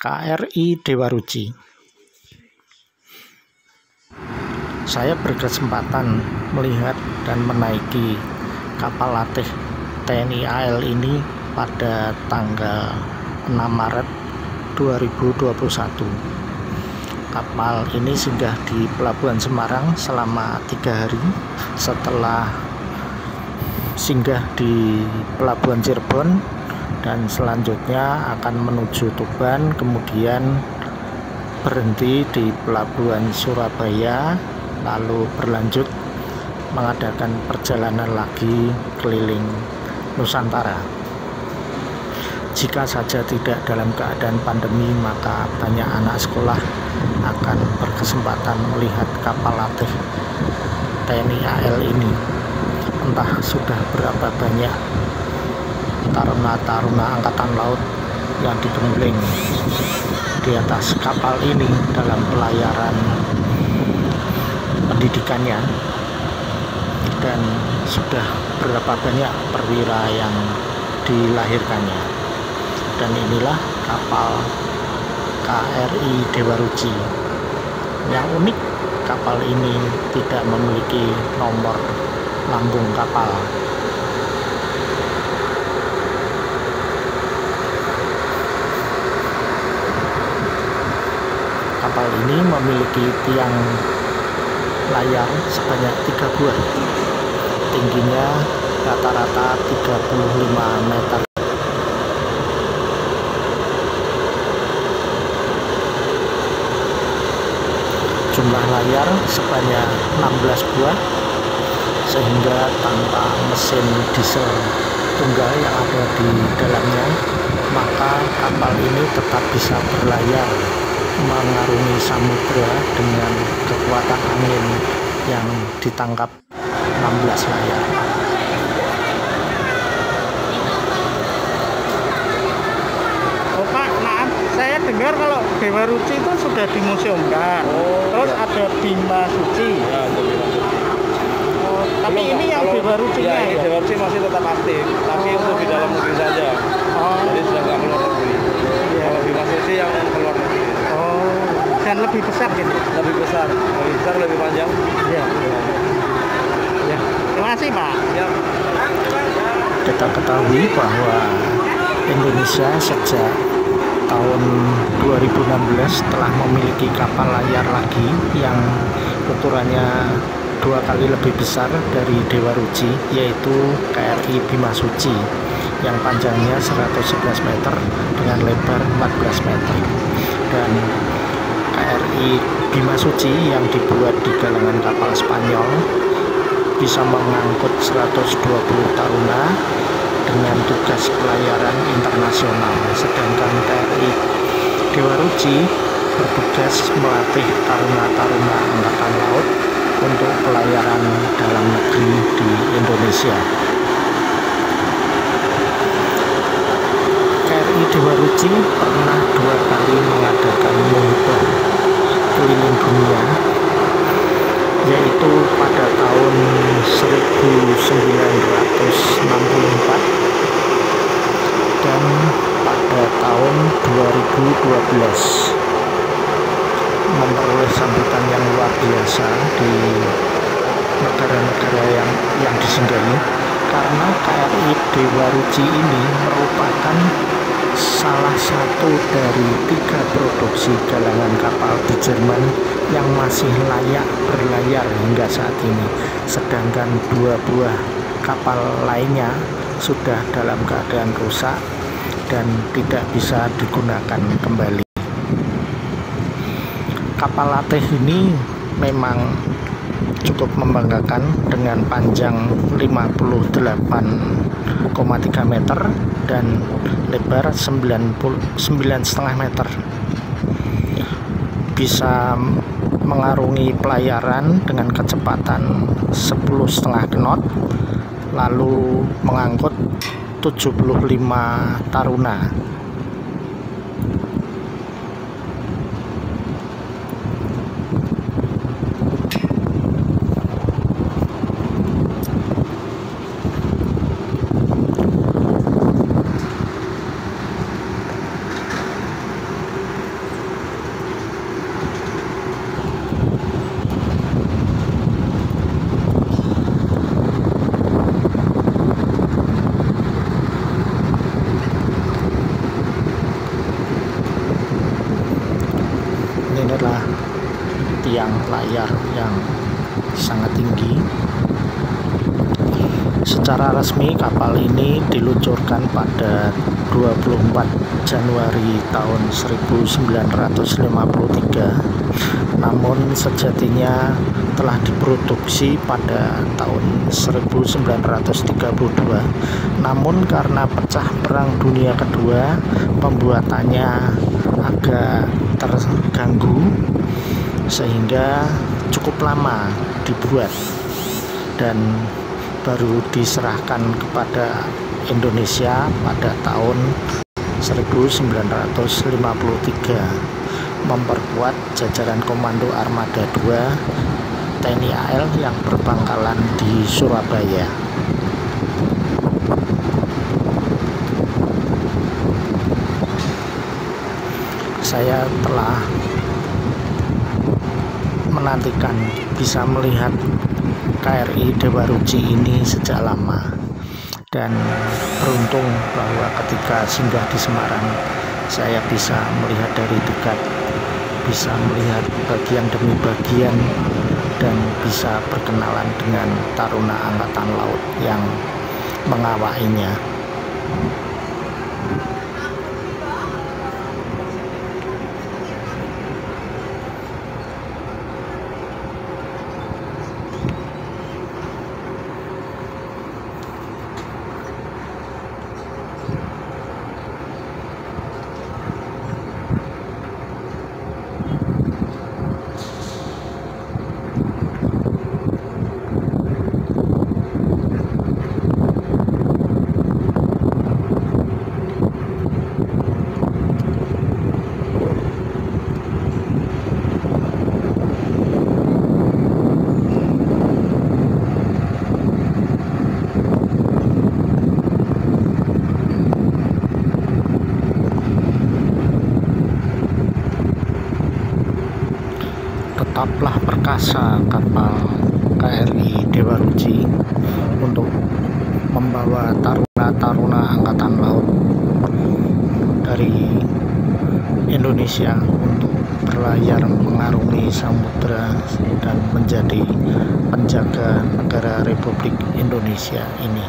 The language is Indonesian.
KRI Dewa Ruci. Saya berkesempatan melihat dan menaiki kapal latih TNI AL ini pada tanggal 6 Maret 2021. Kapal ini singgah di Pelabuhan Semarang selama 3 hari setelah singgah di Pelabuhan Cirebon, dan selanjutnya akan menuju Tuban, kemudian berhenti di Pelabuhan Surabaya, lalu berlanjut mengadakan perjalanan lagi keliling Nusantara. Jika saja tidak dalam keadaan pandemi, maka banyak anak sekolah akan berkesempatan melihat kapal latih TNI AL ini. Entah sudah berapa banyak taruna-taruna angkatan laut yang digembleng di atas kapal ini dalam pelayaran pendidikannya, dan sudah berapa banyak perwira yang dilahirkannya. Dan inilah kapal KRI Dewa Ruci. Yang unik, kapal ini tidak memiliki nomor lambung kapal. Kapal ini memiliki tiang layar sebanyak 3 buah, tingginya rata-rata 35 meter. Jumlah layar sebanyak 16 buah, sehingga tanpa mesin diesel tunggal yang ada di dalamnya, maka kapal ini tetap bisa berlayar mengarungi samudra dengan kekuatan angin yang ditangkap 16 layar. Oh Pak, maaf, saya dengar kalau Dewa Ruci itu sudah dimuseumkan. Terus ya. ada Bima Suci. Ya, untuk Bima Suci. Tapi Belum, ini yang Dewa Ruci ya, ini Dewa Ruci masih tetap aktif, tapi untuk di dalam negeri saja. Jadi sudah nggak keluar negeri. Kalau Bima Suci yang keluar negeri. Dan lebih besar gitu. Lebih besar, lebih panjang. Iya. Ya. Terima kasih Pak. Ya. Kita ketahui bahwa Indonesia sejak tahun 2016 telah memiliki kapal layar lagi yang ukurannya 2 kali lebih besar dari Dewa Ruci, yaitu KRI Bima Suci yang panjangnya 111 meter dengan lebar 14 meter. Dan KRI Bima Suci yang dibuat di galangan kapal Spanyol bisa mengangkut 120 taruna dengan tugas pelayaran internasional, sedangkan KRI Dewa Ruci bertugas melatih taruna-taruna angkatan laut untuk pelayaran dalam negeri di Indonesia. KRI Dewa Ruci pernah 2 kali mengadakan muhibah keliling dunia, yaitu pada tahun 1964 dan pada tahun 2012, memperoleh sambutan yang luar biasa di negara-negara yang disinggahi, karena KRI Dewa Ruci ini merupakan salah satu dari 3 produksi galangan kapal di Jerman yang masih layak berlayar hingga saat ini, sedangkan 2 buah kapal lainnya sudah dalam keadaan rusak dan tidak bisa digunakan kembali. Kapal latih ini memang cukup membanggakan dengan panjang 58,3 meter dan lebar 9,5 meter. Bisa mengarungi pelayaran dengan kecepatan 10,5 knot, lalu mengangkut 75 taruna. adalah tiang layar yang sangat tinggi. Secara resmi kapal ini diluncurkan pada 24 Januari tahun 1953, namun sejatinya telah diproduksi pada tahun 1932. Namun karena pecah Perang Dunia Kedua, pembuatannya agak terganggu sehingga cukup lama dibuat dan baru diserahkan kepada Indonesia pada tahun 1953, memperkuat jajaran Komando Armada II TNI AL yang berpangkalan di Surabaya. Saya telah menantikan bisa melihat KRI Dewa Ruci ini sejak lama, dan beruntung bahwa ketika singgah di Semarang saya bisa melihat dari dekat, bisa melihat bagian demi bagian, dan bisa berkenalan dengan taruna Angkatan Laut yang mengawainya. Tetaplah perkasa kapal KRI Dewa Ruci untuk membawa taruna-taruna Angkatan Laut dari Indonesia untuk berlayar mengarungi samudera dan menjadi penjaga negara Republik Indonesia ini.